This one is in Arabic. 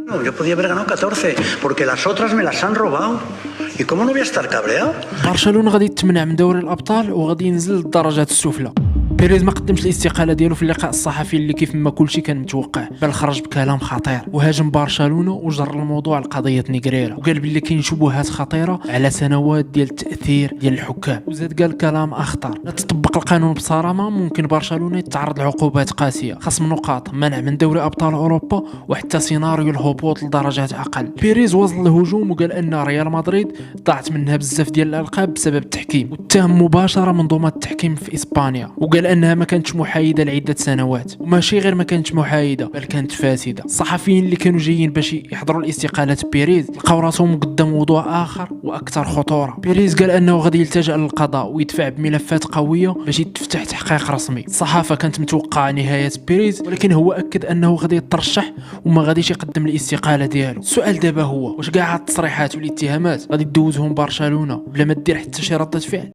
No, yo podía haber ganado 14, porque las otras me las han robado. ¿Y cómo no voy a estar cabreado? برشلونة غادي يتمنع من دوري الابطال وغادي ينزل للدرجات السفلى. بيريز ما قدمش الاستقاله ديالو في اللقاء الصحفي اللي كيف ما كلشي كان متوقع، بل خرج بكلام خطير وهاجم برشلونة وجر الموضوع لقضيه نيغريرا، وقال بلي كاين شبهات خطيره على سنوات ديال التاثير ديال الحكام، وزاد قال كلام اخطر: لا تطبق القانون بصرامه ممكن برشلونة يتعرض لعقوبات قاسيه، خصم نقاط، منع من دوري ابطال اوروبا، وحتى سيناريو الهبوط لدرجات اقل. بيريز وصل الهجوم وقال ان ريال مدريد ضاعت منها بزاف ديال الالقاب بسبب التحكيم، واتهم مباشره منظومه التحكيم في اسبانيا، وقال انها ما كانتش محايده لعده سنوات، وماشي غير ما كانتش محايده بل كانت فاسده. الصحفيين اللي كانوا جايين باش يحضروا الاستقاله بيريز لقاو راسهم قدام موضوع اخر واكثر خطوره. بيريز قال انه غادي يلتجأ للقضاء ويدفع بملفات قويه باش يتفتح تحقيق رسمي. الصحافه كانت متوقعه نهايه بيريز، ولكن هو اكد انه غادي يترشح وما غاديش يقدم الاستقاله ديالو. السؤال دابا هو: واش كاع هاد التصريحات والاتهامات غادي تدوزهم برشلونه بلا ما دير حتى شي ردة فعل؟